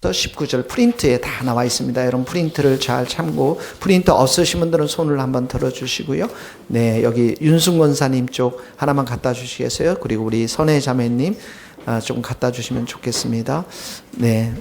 19절 프린트에 다 나와 있습니다. 여러분 프린트를 잘 참고, 프린트 없으신 분들은 손을 한번 들어주시고요. 네, 여기 윤승 권사님 쪽 하나만 갖다 주시겠어요? 그리고 우리 선혜 자매님 좀 갖다 주시면 좋겠습니다. 네,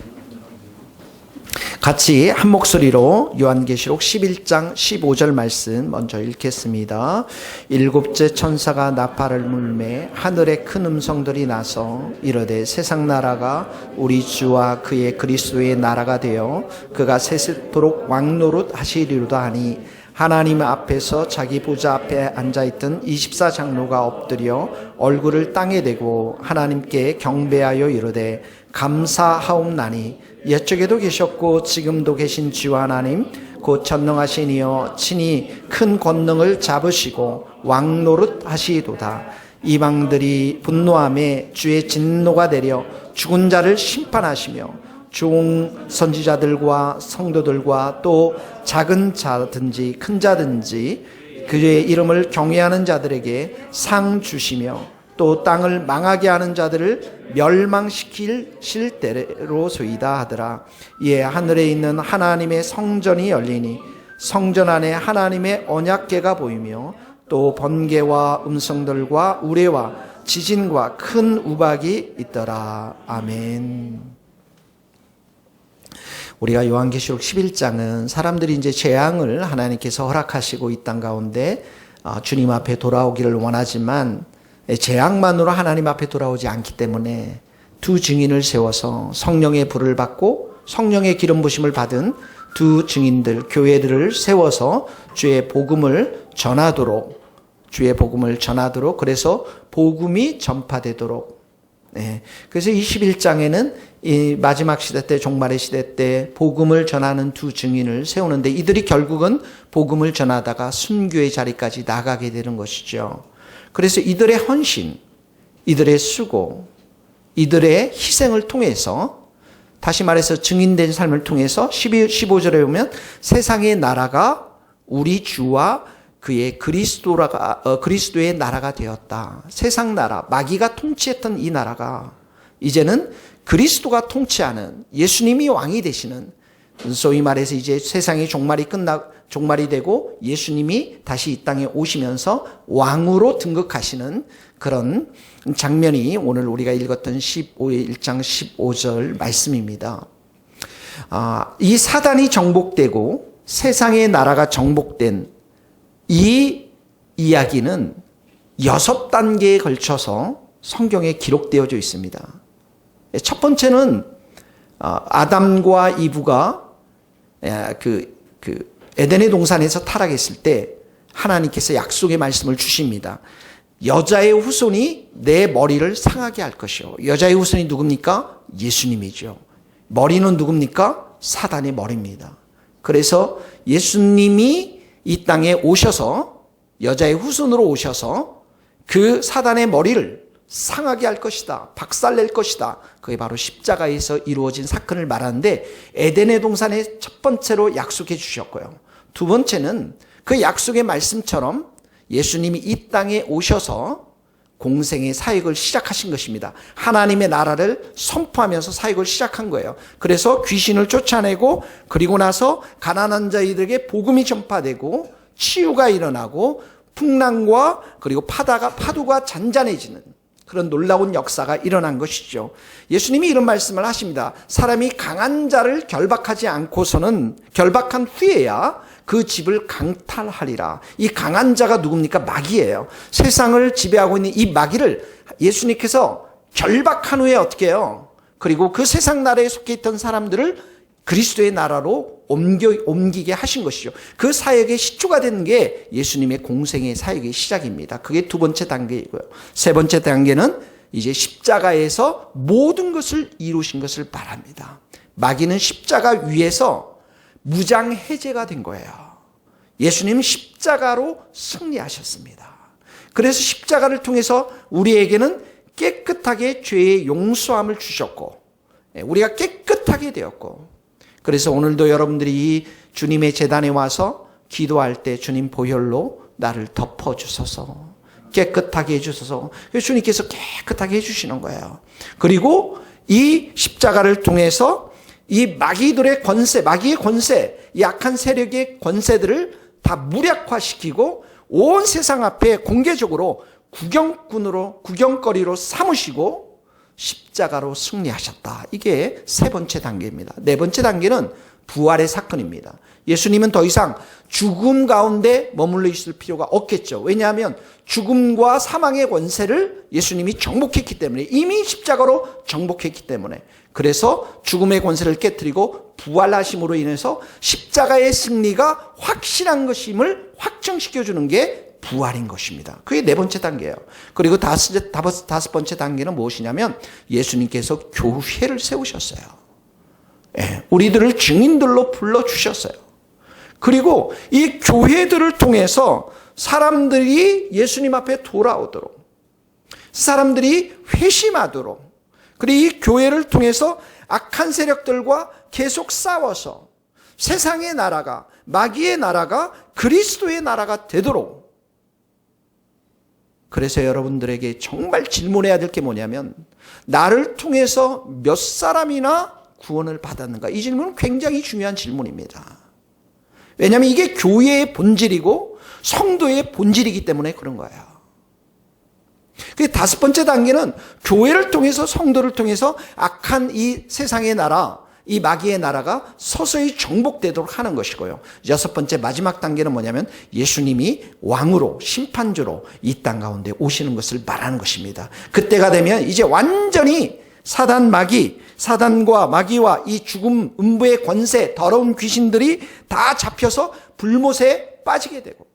같이 한 목소리로 요한계시록 11장 15절 말씀 먼저 읽겠습니다. 일곱째 천사가 나팔을 물매 하늘에 큰 음성들이 나서 이르되 세상 나라가 우리 주와 그의 그리스도의 나라가 되어 그가 세세토록 왕노릇 하시리로다 하니 하나님 앞에서 자기 보좌 앞에 앉아있던 24장로가 엎드려 얼굴을 땅에 대고 하나님께 경배하여 이르되 감사하옵나니 옛적에도 계셨고 지금도 계신 주와 하나님 곧 전능하신 이여 친히 큰 권능을 잡으시고 왕노릇 하시도다. 이방들이 분노함에 주의 진노가 내려 죽은 자를 심판하시며 종 선지자들과 성도들과 또 작은 자든지 큰 자든지 그의 이름을 경외하는 자들에게 상 주시며 또 땅을 망하게 하는 자들을 멸망시킬 때로소이다 하더라. 이에 하늘에 있는 하나님의 성전이 열리니 성전 안에 하나님의 언약궤가 보이며 또 번개와 음성들과 우레와 지진과 큰 우박이 있더라. 아멘. 우리가 요한계시록 11장은 사람들이 이제 재앙을 하나님께서 허락하시고 이 땅 가운데 주님 앞에 돌아오기를 원하지만 재앙만으로 하나님 앞에 돌아오지 않기 때문에 두 증인을 세워서 성령의 불을 받고 성령의 기름 부심을 받은 두 증인들, 교회들을 세워서 주의 복음을 전하도록 그래서 복음이 전파되도록. 그래서 21장에는 이 마지막 시대 때, 종말의 시대 때 복음을 전하는 두 증인을 세우는데 이들이 결국은 복음을 전하다가 순교의 자리까지 나가게 되는 것이죠. 그래서 이들의 헌신, 이들의 수고, 이들의 희생을 통해서, 다시 말해서 증인된 삶을 통해서 15절에 보면 세상의 나라가 우리 주와 그의 그리스도의 나라가 되었다. 세상 나라, 마귀가 통치했던 이 나라가 이제는 그리스도가 통치하는, 예수님이 왕이 되시는, 소위 말해서 이제 세상의 종말이 되고 예수님이 다시 이 땅에 오시면서 왕으로 등극하시는 그런 장면이 오늘 우리가 읽었던 1장 15절 말씀입니다. 이 사단이 정복되고 세상의 나라가 정복된 이 이야기는 6단계에 걸쳐서 성경에 기록되어져 있습니다. 첫 번째는 아담과 이브가 에덴의 동산에서 타락했을 때 하나님께서 약속의 말씀을 주십니다. 여자의 후손이 내 머리를 상하게 할 것이요. 여자의 후손이 누굽니까? 예수님이죠. 머리는 누굽니까? 사단의 머리입니다. 그래서 예수님이 이 땅에 오셔서 여자의 후손으로 오셔서 그 사단의 머리를 상하게 할 것이다. 박살낼 것이다. 그게 바로 십자가에서 이루어진 사건을 말하는데 에덴의 동산에 첫 번째로 약속해 주셨고요. 두 번째는 그 약속의 말씀처럼 예수님이 이 땅에 오셔서 공생의 사역을 시작하신 것입니다. 하나님의 나라를 선포하면서 사역을 시작한 거예요. 그래서 귀신을 쫓아내고 그리고 나서 가난한 자들에게 복음이 전파되고 치유가 일어나고 풍랑과 그리고 파도가 잔잔해지는 그런 놀라운 역사가 일어난 것이죠. 예수님이 이런 말씀을 하십니다. 사람이 강한 자를 결박하지 않고서는 결박한 후에야 그 집을 강탈하리라. 이 강한 자가 누굽니까? 마귀예요. 세상을 지배하고 있는 이 마귀를 예수님께서 결박한 후에 어떻게 해요? 그리고 그 세상 나라에 속해 있던 사람들을 그리스도의 나라로 옮기게 하신 것이죠. 그 사역의 시초가 되는 게 예수님의 공생의 사역의 시작입니다. 그게 두 번째 단계이고요. 세 번째 단계는 이제 십자가에서 모든 것을 이루신 것을 말합니다. 마귀는 십자가 위에서 무장 해제가 된 거예요. 예수님은 십자가로 승리하셨습니다. 그래서 십자가를 통해서 우리에게는 깨끗하게 죄의 용서함을 주셨고 우리가 깨끗하게 되었고, 그래서 오늘도 여러분들이 이 주님의 제단에 와서 기도할 때 주님 보혈로 나를 덮어주소서, 깨끗하게 해주소서, 주님께서 깨끗하게 해주시는 거예요. 그리고 이 십자가를 통해서 이 마귀들의 권세, 마귀의 권세, 이 악한 세력의 권세들을 다 무력화시키고 온 세상 앞에 공개적으로 구경거리로 삼으시고 십자가로 승리하셨다. 이게 세 번째 단계입니다. 네 번째 단계는 부활의 사건입니다. 예수님은 더 이상 죽음 가운데 머물러 있을 필요가 없겠죠. 왜냐하면 죽음과 사망의 권세를 예수님이 정복했기 때문에, 이미 십자가로 정복했기 때문에, 그래서 죽음의 권세를 깨뜨리고 부활하심으로 인해서 십자가의 승리가 확실한 것임을 확정시켜주는 게 부활인 것입니다. 그게 네 번째 단계예요. 그리고 다섯 번째 단계는 무엇이냐면 예수님께서 교회를 세우셨어요. 우리들을 증인들로 불러주셨어요. 그리고 이 교회들을 통해서 사람들이 예수님 앞에 돌아오도록, 사람들이 회심하도록, 그리고 이 교회를 통해서 악한 세력들과 계속 싸워서 세상의 나라가, 마귀의 나라가 그리스도의 나라가 되도록. 그래서 여러분들에게 정말 질문해야 될 게 뭐냐면, 나를 통해서 몇 사람이나 구원을 받았는가? 이 질문은 굉장히 중요한 질문입니다. 왜냐하면 이게 교회의 본질이고 성도의 본질이기 때문에 그런 거예요. 그 다섯 번째 단계는 교회를 통해서, 성도를 통해서 악한 이 세상의 나라, 이 마귀의 나라가 서서히 정복되도록 하는 것이고요. 여섯 번째 마지막 단계는 뭐냐면 예수님이 왕으로, 심판주로 이 땅 가운데 오시는 것을 말하는 것입니다. 그때가 되면 이제 완전히 사단과 마귀와 이 죽음, 음부의 권세, 더러운 귀신들이 다 잡혀서 불못에 빠지게 되고,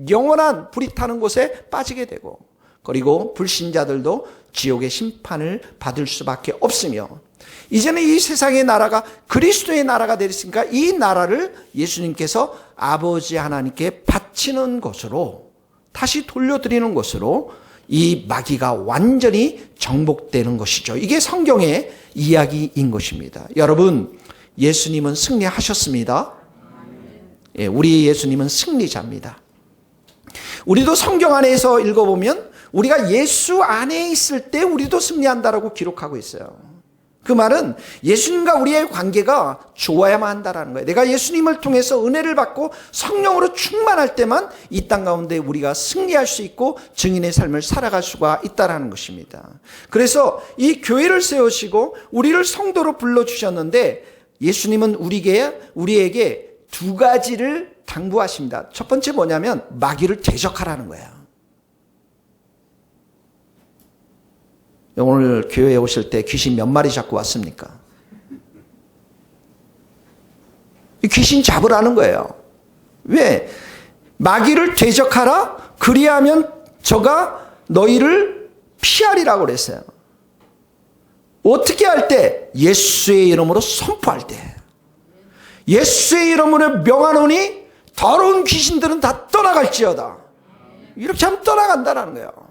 영원한 불이 타는 곳에 빠지게 되고, 그리고 불신자들도 지옥의 심판을 받을 수밖에 없으며, 이제는 이 세상의 나라가 그리스도의 나라가 되었으니까 이 나라를 예수님께서 아버지 하나님께 바치는 것으로, 다시 돌려드리는 것으로 이 마귀가 완전히 정복되는 것이죠. 이게 성경의 이야기인 것입니다. 여러분, 예수님은 승리하셨습니다. 우리 예수님은 승리자입니다. 우리도 성경 안에서 읽어보면 우리가 예수 안에 있을 때 우리도 승리한다라고 기록하고 있어요. 그 말은 예수님과 우리의 관계가 좋아야만 한다라는 거예요. 내가 예수님을 통해서 은혜를 받고 성령으로 충만할 때만 이 땅 가운데 우리가 승리할 수 있고 증인의 삶을 살아갈 수가 있다라는 것입니다. 그래서 이 교회를 세우시고 우리를 성도로 불러주셨는데, 예수님은 우리에게 두 가지를 당부하십니다. 첫 번째 뭐냐면 마귀를 대적하라는 거예요. 오늘 교회에 오실 때 귀신 몇 마리 잡고 왔습니까? 귀신 잡으라는 거예요. 왜? 마귀를 대적하라? 그리하면 저가 너희를 피하리라고 그랬어요. 어떻게 할 때? 예수의 이름으로 선포할 때. 예수의 이름으로 명하노니 더러운 귀신들은 다 떠나갈지어다. 이렇게 하면 떠나간다는 거예요.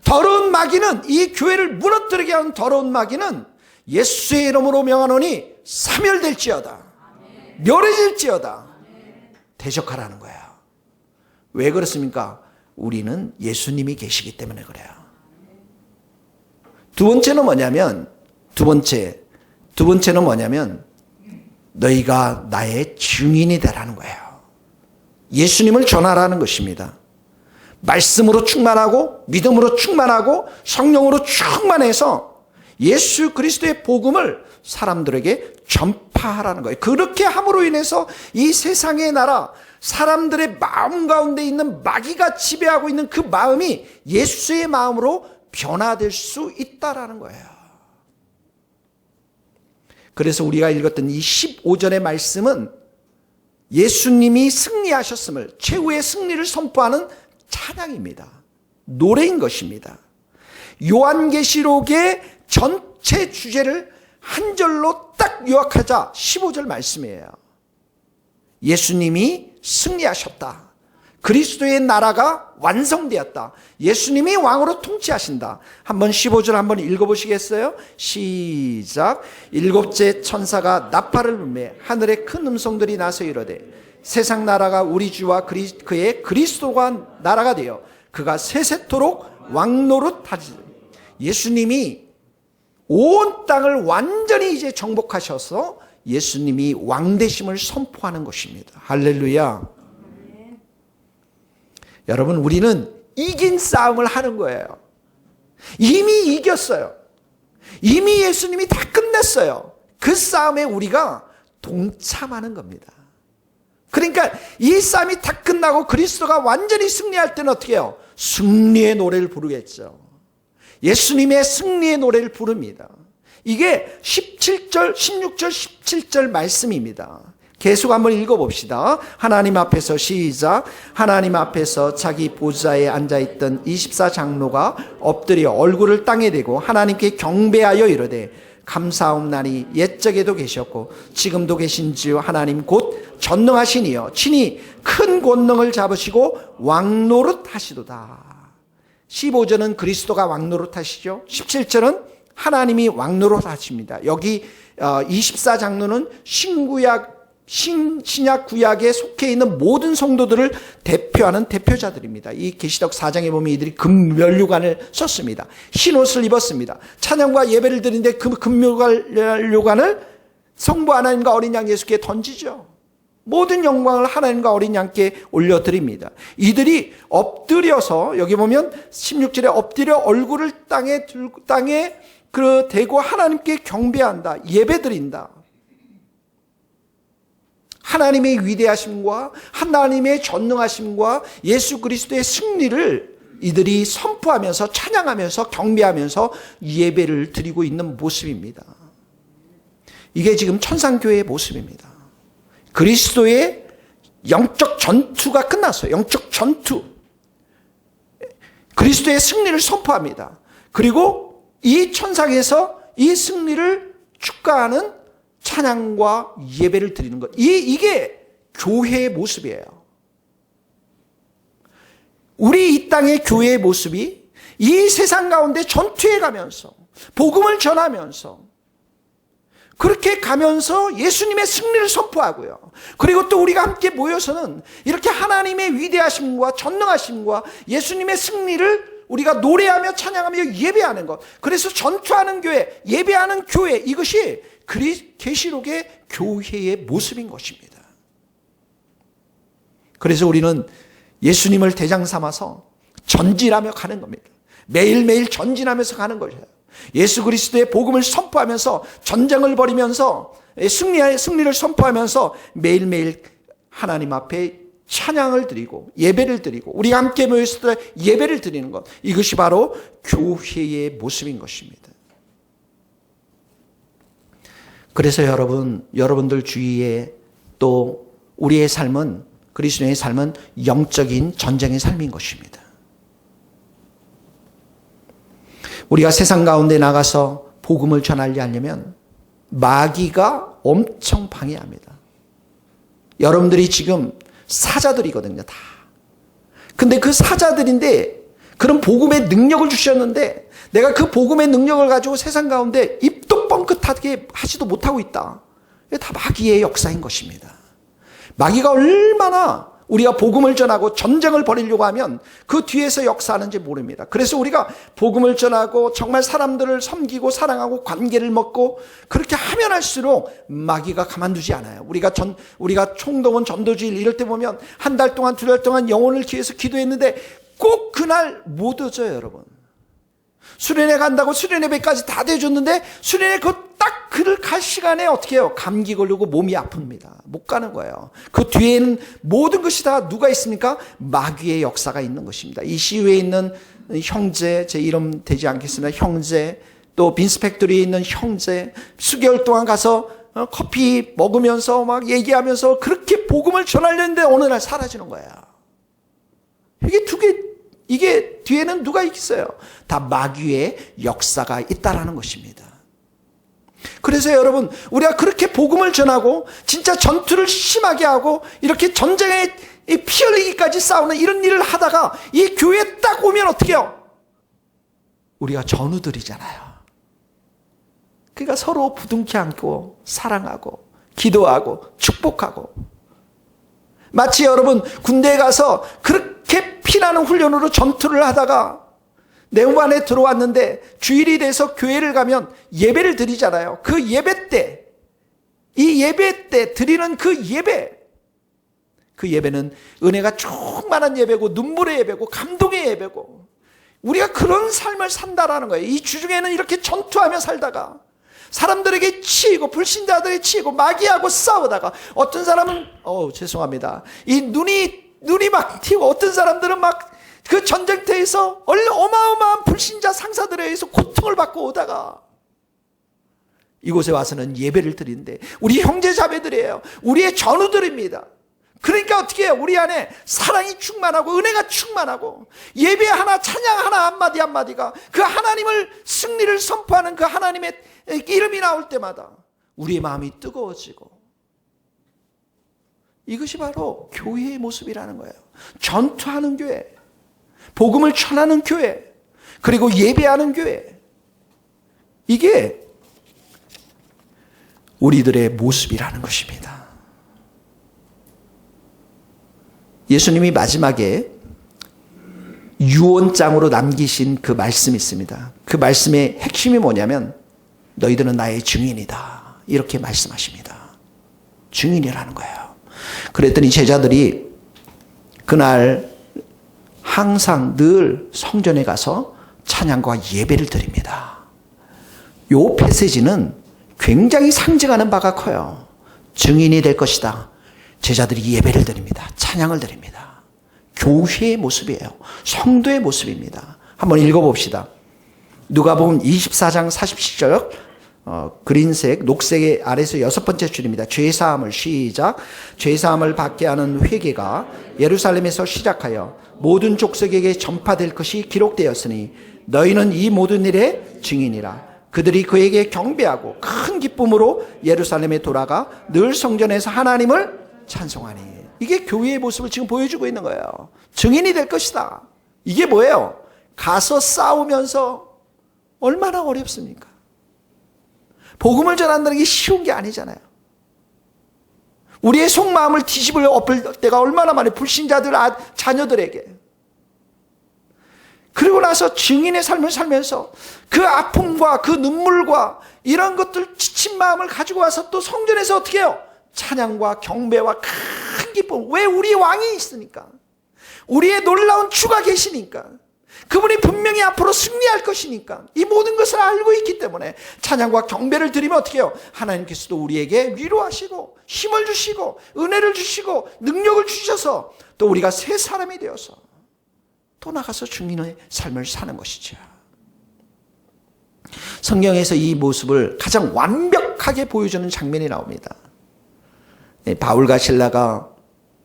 더러운 마귀는, 이 교회를 무너뜨리게 하는 더러운 마귀는 예수의 이름으로 명하노니 사멸될지어다. 멸해질지어다. 대적하라는 거예요. 왜 그렇습니까? 우리는 예수님이 계시기 때문에 그래요. 두 번째는 뭐냐면 너희가 나의 증인이 되라는 거예요. 예수님을 전하라는 것입니다. 말씀으로 충만하고 믿음으로 충만하고 성령으로 충만해서 예수 그리스도의 복음을 사람들에게 전파하라는 거예요. 그렇게 함으로 인해서 이 세상의 나라, 사람들의 마음 가운데 있는 마귀가 지배하고 있는 그 마음이 예수의 마음으로 변화될 수 있다라는 거예요. 그래서 우리가 읽었던 이 15절의 말씀은 예수님이 승리하셨음을, 최후의 승리를 선포하는 찬양입니다. 노래인 것입니다. 요한계시록의 전체 주제를 한 절로 딱 요약하자 15절 말씀이에요. 예수님이 승리하셨다. 그리스도의 나라가 완성되었다. 예수님이 왕으로 통치하신다. 한번 15절 한번 읽어보시겠어요? 시작. 일곱째 천사가 나팔을 불매 하늘에 큰 음성들이 나서 이르되 세상 나라가 우리 주와 그의 그리스도가 나라가 되어 그가 세세토록 왕노릇하리라. 예수님이 온 땅을 완전히 이제 정복하셔서 예수님이 왕되심을 선포하는 것입니다. 할렐루야. 여러분, 우리는 이긴 싸움을 하는 거예요. 이미 이겼어요. 이미 예수님이 다 끝냈어요. 그 싸움에 우리가 동참하는 겁니다. 그러니까 이 싸움이 다 끝나고 그리스도가 완전히 승리할 때는 어떻게 해요? 승리의 노래를 부르겠죠. 예수님의 승리의 노래를 부릅니다. 이게 17절, 16절, 17절 말씀입니다. 계속 한번 읽어봅시다. 하나님 앞에서 시작. 하나님 앞에서 자기 보좌에 앉아있던 24장로가 엎드려 얼굴을 땅에 대고 하나님께 경배하여 이르되 감사옵나니 옛적에도 계셨고 지금도 계신지요 하나님 곧 전능하시니여 친히 큰 권능을 잡으시고 왕노릇 하시도다. 15절은 그리스도가 왕노릇 하시죠. 17절은 하나님이 왕노릇 하십니다. 여기 24장로는 신약 구약에 속해 있는 모든 성도들을 대표하는 대표자들입니다. 이 계시록 4장에 보면 이들이 금면류관을 썼습니다. 흰옷을 입었습니다. 찬양과 예배를 드리는데 그 금면류관을 성부 하나님과 어린 양 예수께 던지죠. 모든 영광을 하나님과 어린 양께 올려드립니다. 이들이 엎드려서 여기 보면 16절에 엎드려 얼굴을 땅에 대고 하나님께 경배한다. 예배드린다. 하나님의 위대하심과 하나님의 전능하심과 예수 그리스도의 승리를 이들이 선포하면서 찬양하면서 경배하면서 예배를 드리고 있는 모습입니다. 이게 지금 천상교회의 모습입니다. 그리스도의 영적 전투가 끝났어요. 영적 전투. 그리스도의 승리를 선포합니다. 그리고 이 천상에서 이 승리를 축하하는 찬양과 예배를 드리는 것. 이게 교회의 모습이에요. 우리 이 땅의 교회의 모습이 이 세상 가운데 전투해 가면서 복음을 전하면서 그렇게 가면서 예수님의 승리를 선포하고요. 그리고 또 우리가 함께 모여서는 이렇게 하나님의 위대하심과 전능하심과 예수님의 승리를 우리가 노래하며 찬양하며 예배하는 것. 그래서 전투하는 교회, 예배하는 교회, 이것이 계시록의 교회의 모습인 것입니다. 그래서 우리는 예수님을 대장 삼아서 전진하며 가는 겁니다. 매일매일 전진하면서 가는 것이에요. 예수 그리스도의 복음을 선포하면서 전쟁을 벌이면서 승리를 선포하면서 매일매일 하나님 앞에 찬양을 드리고 예배를 드리고 우리가 함께 모였을 때 예배를 드리는 것, 이것이 바로 교회의 모습인 것입니다. 그래서 여러분들 주위에 또 우리의 삶은, 그리스도의 삶은 영적인 전쟁의 삶인 것입니다. 우리가 세상 가운데 나가서 복음을 전하려 하려면 마귀가 엄청 방해합니다. 여러분들이 지금 사자들이거든요, 다. 근데 그 사자들인데 그런 복음의 능력을 주셨는데 내가 그 복음의 능력을 가지고 세상 가운데 입도 뻥끗하게 하지도 못하고 있다. 이게 다 마귀의 역사인 것입니다. 마귀가 얼마나 우리가 복음을 전하고 전쟁을 벌이려고 하면 그 뒤에서 역사하는지 모릅니다. 그래서 우리가 복음을 전하고 정말 사람들을 섬기고 사랑하고 관계를 맺고 그렇게 하면 할수록 마귀가 가만두지 않아요. 우리가 총동원 전도주일 이럴 때 보면 한 달 동안 두 달 동안 영혼을 위해서 기도했는데 꼭 그날 못 얻어요, 여러분. 수련회 간다고 수련회비까지 다 대줬는데 수련회 딱 그를 갈 시간에 어떻게 해요? 감기 걸리고 몸이 아픕니다. 못 가는 거예요. 그 뒤에는 모든 것이 다 누가 있습니까? 마귀의 역사가 있는 것입니다. 이 시외에 있는 형제, 제 이름 되지 않겠습니다. 형제, 또 빈스팩토리에 있는 형제, 수개월 동안 가서 커피 먹으면서 막 얘기하면서 그렇게 복음을 전하려는데 어느 날 사라지는 거예요. 이게 뒤에는 누가 있어요? 다 마귀의 역사가 있다라는 것입니다. 그래서 여러분, 우리가 그렇게 복음을 전하고 진짜 전투를 심하게 하고 이렇게 전쟁에 피 흘리기까지 싸우는 이런 일을 하다가 이 교회에 딱 오면 어떻게 해요? 우리가 전우들이잖아요. 그러니까 서로 부둥켜 안고 사랑하고 기도하고 축복하고, 마치 여러분 군대에 가서 그렇게 피나는 훈련으로 전투를 하다가 내후반에 들어왔는데 주일이 돼서 교회를 가면 예배를 드리잖아요. 그 예배 때 이 예배 때 드리는 그 예배는 은혜가 충만한 예배고 눈물의 예배고 감동의 예배고 우리가 그런 삶을 산다라는 거예요. 이 주중에는 이렇게 전투하며 살다가 사람들에게 치이고 불신자들에게 치이고 마귀하고 싸우다가 어떤 사람은 죄송합니다. 이 눈이 막 튀고 어떤 사람들은 막 그 전쟁터에서 어마어마한 불신자 상사들에 의해서 고통을 받고 오다가 이곳에 와서는 예배를 드리는데 우리 형제 자매들이에요. 우리의 전우들입니다. 그러니까 어떻게 해요? 우리 안에 사랑이 충만하고 은혜가 충만하고 예배 하나 찬양 하나 한마디 한마디가 그 하나님을 승리를 선포하는 그 하나님의 이름이 나올 때마다 우리의 마음이 뜨거워지고 이것이 바로 교회의 모습이라는 거예요. 전투하는 교회, 복음을 전하는 교회, 그리고 예배하는 교회. 이게 우리들의 모습이라는 것입니다. 예수님이 마지막에 유언장으로 남기신 그 말씀이 있습니다. 그 말씀의 핵심이 뭐냐면 너희들은 나의 증인이다. 이렇게 말씀하십니다. 증인이라는 거예요. 그랬더니 제자들이 그날 항상 늘 성전에 가서 찬양과 예배를 드립니다. 이 패시지는 굉장히 상징하는 바가 커요. 증인이 될 것이다. 제자들이 예배를 드립니다. 찬양을 드립니다. 교회의 모습이에요. 성도의 모습입니다. 한번 읽어봅시다. 누가복음 24장 47절 그린색, 녹색 아래서 6번째 줄입니다. 죄사함을 시작. 죄사함을 받게 하는 회개가 예루살렘에서 시작하여 모든 족속에게 전파될 것이 기록되었으니 너희는 이 모든 일의 증인이라. 그들이 그에게 경배하고 큰 기쁨으로 예루살렘에 돌아가 늘 성전에서 하나님을 찬송하니. 이게 교회의 모습을 지금 보여주고 있는 거예요. 증인이 될 것이다. 이게 뭐예요? 가서 싸우면서 얼마나 어렵습니까? 복음을 전한다는 게 쉬운 게 아니잖아요. 우리의 속마음을 뒤집을 엎을 때가 얼마나 많아요. 불신자들 자녀들에게. 그리고 나서 증인의 삶을 살면서 그 아픔과 그 눈물과 이런 것들 지친 마음을 가지고 와서 또 성전에서 어떻게 해요? 찬양과 경배와 큰 기쁨. 왜? 우리 왕이 있으니까. 우리의 놀라운 주가 계시니까. 그분이 분명히 앞으로 승리할 것이니까. 이 모든 것을 알고 있기 때문에 찬양과 경배를 드리면 어떻게 해요? 하나님께서도 우리에게 위로하시고 힘을 주시고 은혜를 주시고 능력을 주셔서 또 우리가 새 사람이 되어서 또 나가서 증인의 삶을 사는 것이죠. 성경에서 이 모습을 가장 완벽하게 보여주는 장면이 나옵니다. 바울과 실라가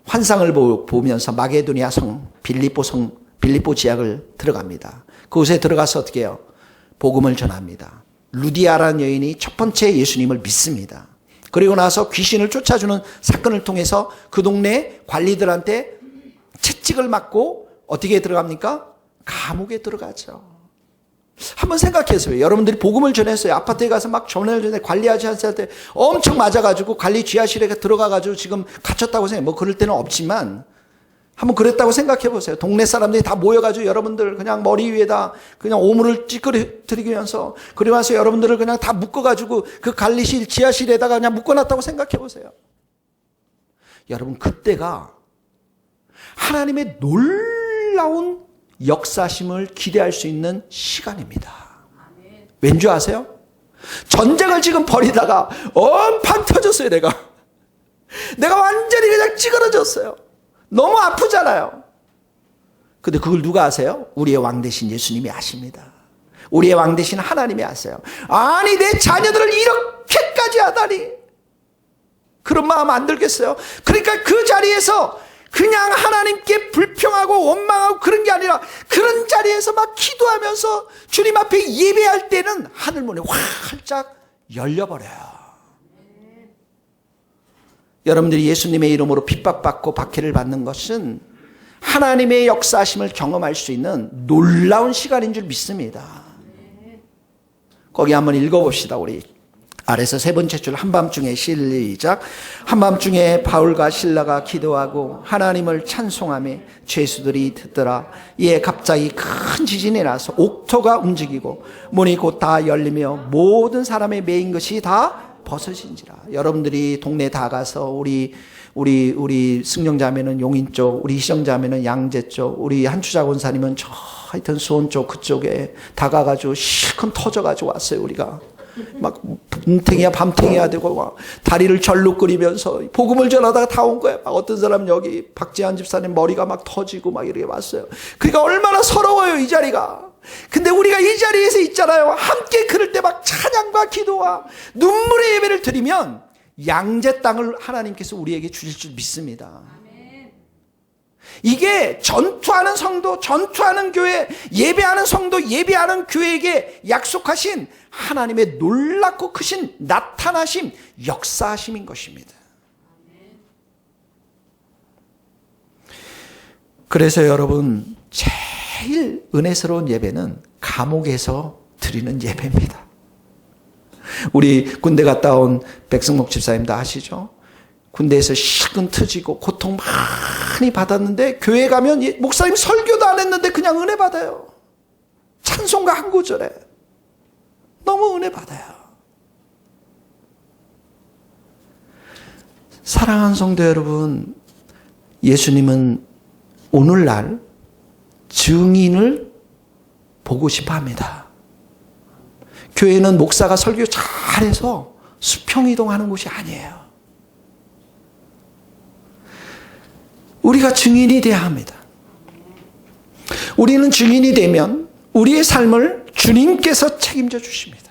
환상을 보면서 마게도니아 성 빌립보 지역을 들어갑니다. 그곳에 들어가서 어떻게 해요? 복음을 전합니다. 루디아라는 여인이 첫 번째 예수님을 믿습니다. 그리고 나서 귀신을 쫓아주는 사건을 통해서 그 동네 관리들한테 채찍을 맞고 어떻게 들어갑니까? 감옥에 들어가죠. 한번 생각해보세요. 여러분들이 복음을 전했어요. 아파트에 가서 막 전해 관리하지 않을 때 엄청 맞아가지고 관리 지하실에 들어가가지고 지금 갇혔다고 생각해요. 뭐 그럴 때는 없지만 한번 그랬다고 생각해보세요. 동네 사람들이 다 모여가지고 여러분들 그냥 머리 위에다 그냥 오물을 찌끄러뜨리면서 그리고 나서 여러분들을 그냥 다 묶어가지고 그 관리실 지하실에다가 그냥 묶어놨다고 생각해보세요. 여러분 그때가 하나님의 놀라운 역사심을 기대할 수 있는 시간입니다. 왠 줄 아세요? 전쟁을 지금 벌이다가 엄청 터졌어요. 내가 완전히 그냥 찌그러졌어요. 너무 아프잖아요. 근데 그걸 누가 아세요? 우리의 왕 되신 예수님이 아십니다. 우리의 왕 되신 하나님이 아세요. 아니 내 자녀들을 이렇게까지 하다니 그런 마음 안 들겠어요? 그러니까 그 자리에서 그냥 하나님께 불평하고 원망하고 그런 게 아니라 그런 자리에서 막 기도하면서 주님 앞에 예배할 때는 하늘문이 활짝 열려버려요. 여러분들이 예수님의 이름으로 핍박받고 박해를 받는 것은 하나님의 역사심을 경험할 수 있는 놀라운 시간인 줄 믿습니다. 거기 한번 읽어봅시다. 우리 아래서 세 번째 줄 한밤중에 시작. 한밤중에 바울과 실라가 기도하고 하나님을 찬송하며 죄수들이 듣더라. 이에 갑자기 큰 지진이 나서 옥토가 움직이고 문이 곧 다 열리며 모든 사람의 메인 것이 다 벗어진지라. 여러분들이 동네 다 가서 우리 승령자매는 용인 쪽, 우리 희정자매는 양재 쪽, 우리 한추자 권사님은 저 하여튼 수원 쪽 그쪽에 다 가가지고 실컷 터져가지고 왔어요. 우리가 막 눈탱이야 밤탱이야 되고 막 다리를 절룩거리면서 복음을 전하다가 다 온 거야. 막 어떤 사람 여기 박재한 집사님 머리가 막 터지고 막 이렇게 왔어요. 그러니까 얼마나 서러워요 이 자리가. 근데 우리가 이 자리에서 있잖아요. 함께 그럴 때 막 찬양과 기도와 눈물의 예배를 드리면 양재 땅을 하나님께서 우리에게 주실 줄 믿습니다. 이게 전투하는 성도, 전투하는 교회, 예배하는 성도, 예배하는 교회에게 약속하신 하나님의 놀랍고 크신 나타나심, 역사하심인 것입니다. 그래서 여러분, 제일 은혜스러운 예배는 감옥에서 드리는 예배입니다. 우리 군대 갔다 온 백승목 집사님도 아시죠? 군대에서 실컷 터지고 고통 많이 받았는데 교회 가면 목사님 설교도 안 했는데 그냥 은혜 받아요. 찬송가 한 구절에 너무 은혜 받아요. 사랑하는 성도 여러분, 예수님은 오늘날 증인을 보고 싶어 합니다. 교회는 목사가 설교 잘해서 수평이동하는 곳이 아니에요. 우리가 증인이 돼야 합니다. 우리는 증인이 되면 우리의 삶을 주님께서 책임져 주십니다.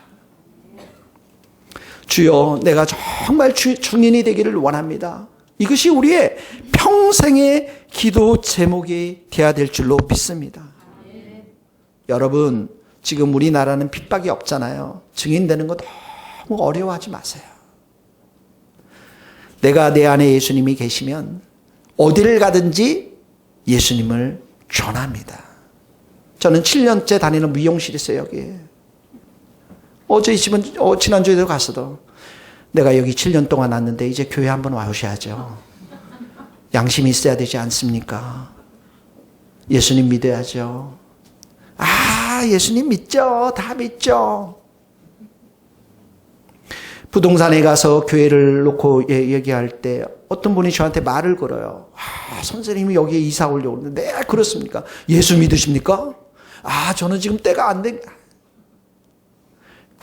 주여, 내가 정말 증인이 되기를 원합니다. 이것이 우리의 평생의 기도 제목이 되어야 될 줄로 믿습니다. 여러분, 지금 우리나라는 핍박이 없잖아요. 증인되는 거 너무 어려워하지 마세요. 내가 내 안에 예수님이 계시면 어디를 가든지 예수님을 전합니다. 저는 7년째 다니는 미용실이 있어요, 여기. 어제 이 집은, 지난주에도 갔어도 내가 여기 7년 동안 왔는데 이제 교회 한번 와오셔야죠. 양심이 있어야 되지 않습니까? 예수님 믿어야죠. 예수님 믿죠. 다 믿죠. 부동산에 가서 교회를 놓고 얘기할 때 어떤 분이 저한테 말을 걸어요. 선생님이 여기에 이사 오려고 그러는데, 네, 그렇습니까? 예수 믿으십니까? 저는 지금 때가 안 된,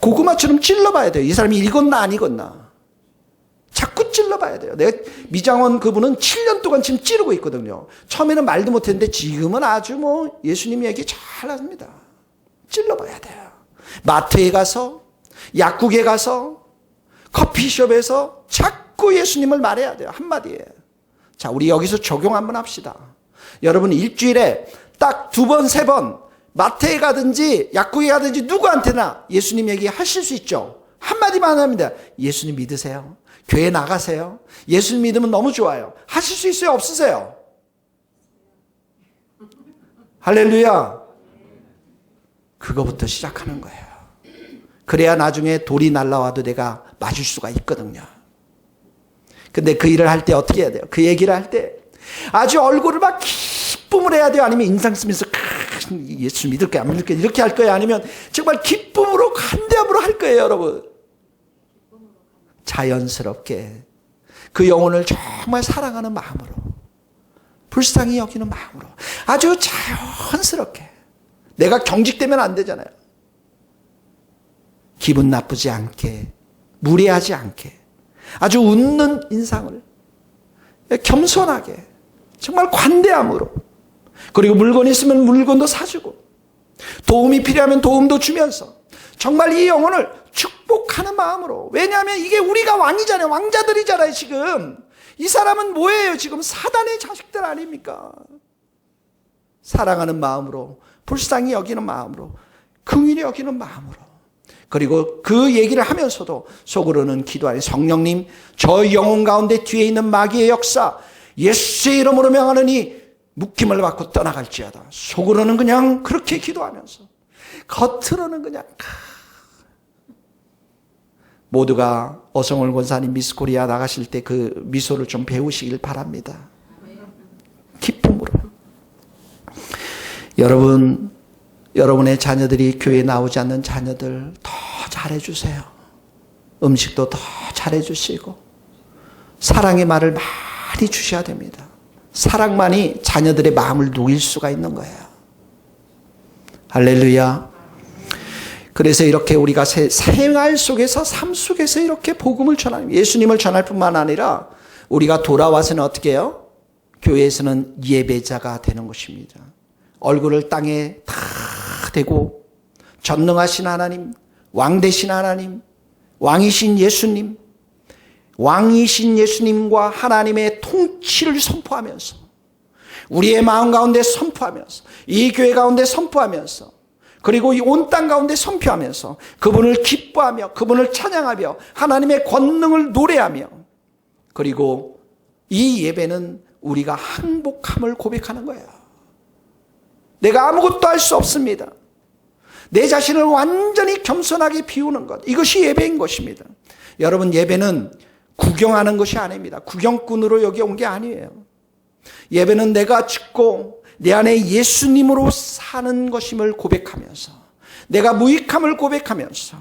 고구마처럼 찔러봐야 돼요. 이 사람이 읽었나 안 읽었나. 자꾸 찔러봐야 돼요. 내가 미장원 그분은 7년 동안 지금 찌르고 있거든요. 처음에는 말도 못했는데 지금은 아주 예수님 얘기 잘합니다. 찔러봐야 돼요. 마트에 가서, 약국에 가서, 커피숍에서 자꾸 예수님을 말해야 돼요. 한마디에. 자, 우리 여기서 적용 한번 합시다. 여러분 일주일에 딱 2번, 3번 마트에 가든지 약국에 가든지 누구한테나 예수님 얘기 하실 수 있죠. 한마디만 합니다. 예수님 믿으세요? 교회 나가세요? 예수님 믿으면 너무 좋아요. 하실 수 있어요? 없으세요? 할렐루야. 그거부터 시작하는 거예요. 그래야 나중에 돌이 날라와도 내가 맞을 수가 있거든요. 근데 그 일을 할 때 어떻게 해야 돼요? 그 얘기를 할 때 아주 얼굴을 막 기쁨을 해야 돼요? 아니면 인상 쓰면서 예수 믿을게 안 믿을게 이렇게 할 거예요? 아니면 정말 기쁨으로 간대함으로 할 거예요, 여러분? 자연스럽게 그 영혼을 정말 사랑하는 마음으로, 불쌍히 여기는 마음으로 아주 자연스럽게. 내가 경직되면 안 되잖아요. 기분 나쁘지 않게, 무례하지 않게, 아주 웃는 인상을 겸손하게, 정말 관대함으로, 그리고 물건이 있으면 물건도 사주고, 도움이 필요하면 도움도 주면서 정말 이 영혼을 축복하는 마음으로. 왜냐하면 이게 우리가 왕이잖아요. 왕자들이잖아요. 지금 이 사람은 뭐예요? 지금 사단의 자식들 아닙니까? 사랑하는 마음으로, 불쌍히 여기는 마음으로, 긍휼히 여기는 마음으로, 그리고 그 얘기를 하면서도 속으로는 기도하니, 성령님, 저 영혼 가운데 뒤에 있는 마귀의 역사 예수의 이름으로 명하느니 묶임을 받고 떠나갈지어다. 속으로는 그냥 그렇게 기도하면서, 겉으로는 그냥 모두가 어성월 권사님 미스코리아 나가실 때 그 미소를 좀 배우시길 바랍니다. 기쁨으로. 여러분, 여러분의 자녀들이 교회에 나오지 않는 자녀들 더 잘해주세요. 음식도 더 잘해주시고 사랑의 말을 많이 주셔야 됩니다. 사랑만이 자녀들의 마음을 녹일 수가 있는 거예요. 할렐루야. 그래서 이렇게 우리가 생활 속에서, 삶 속에서 이렇게 복음을 전하는, 예수님을 전할 뿐만 아니라 우리가 돌아와서는 어떻게 해요? 교회에서는 예배자가 되는 것입니다. 얼굴을 땅에 다 대고 전능하신 하나님, 왕 되신 하나님, 왕이신 예수님, 왕이신 예수님과 하나님의 통치를 선포하면서, 우리의 마음 가운데 선포하면서, 이 교회 가운데 선포하면서, 그리고 이 온 땅 가운데 선포하면서 그분을 기뻐하며 그분을 찬양하며 하나님의 권능을 노래하며, 그리고 이 예배는 우리가 항복함을 고백하는 거예요. 내가 아무것도 할 수 없습니다. 내 자신을 완전히 겸손하게 비우는 것, 이것이 예배인 것입니다. 여러분, 예배는 구경하는 것이 아닙니다. 구경꾼으로 여기 온 게 아니에요. 예배는 내가 죽고 내 안에 예수님으로 사는 것임을 고백하면서, 내가 무익함을 고백하면서,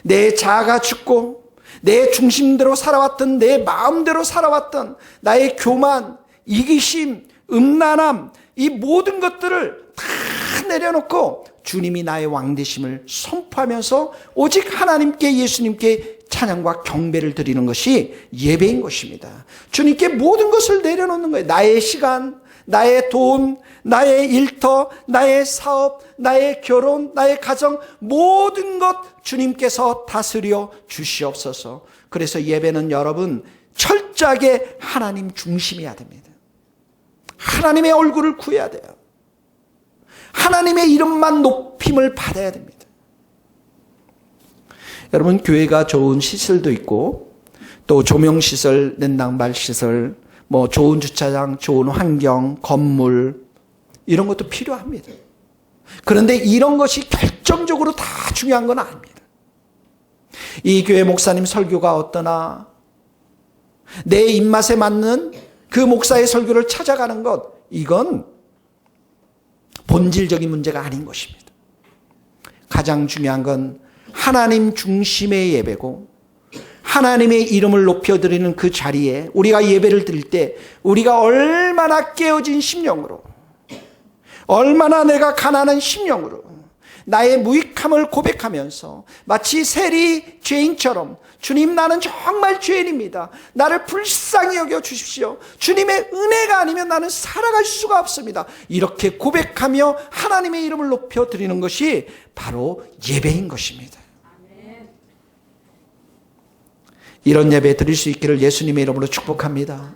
내 자아가 죽고 내 중심대로 살아왔던, 내 마음대로 살아왔던 나의 교만, 이기심, 음란함, 이 모든 것들을 다 내려놓고 주님이 나의 왕 되심을 선포하면서 오직 하나님께, 예수님께 찬양과 경배를 드리는 것이 예배인 것입니다. 주님께 모든 것을 내려놓는 거예요. 나의 시간, 나의 돈, 나의 일터, 나의 사업, 나의 결혼, 나의 가정, 모든 것 주님께서 다스려 주시옵소서. 그래서 예배는 여러분 철저하게 하나님 중심이어야 됩니다. 하나님의 얼굴을 구해야 돼요. 하나님의 이름만 높임을 받아야 됩니다. 여러분, 교회가 좋은 시설도 있고 또 조명시설, 냉난발시설, 뭐 좋은 주차장, 좋은 환경, 건물, 이런 것도 필요합니다. 그런데 이런 것이 결정적으로 다 중요한 건 아닙니다. 이 교회 목사님 설교가 어떠나, 내 입맛에 맞는 그 목사의 설교를 찾아가는 것, 이건 본질적인 문제가 아닌 것입니다. 가장 중요한 건 하나님 중심의 예배고, 하나님의 이름을 높여드리는 그 자리에 우리가 예배를 드릴 때 우리가 얼마나 깨어진 심령으로, 얼마나 내가 가난한 심령으로 나의 무익함을 고백하면서 마치 세리 죄인처럼, 주님, 나는 정말 죄인입니다. 나를 불쌍히 여겨 주십시오. 주님의 은혜가 아니면 나는 살아갈 수가 없습니다. 이렇게 고백하며 하나님의 이름을 높여드리는 것이 바로 예배인 것입니다. 이런 예배 드릴 수 있기를 예수님의 이름으로 축복합니다.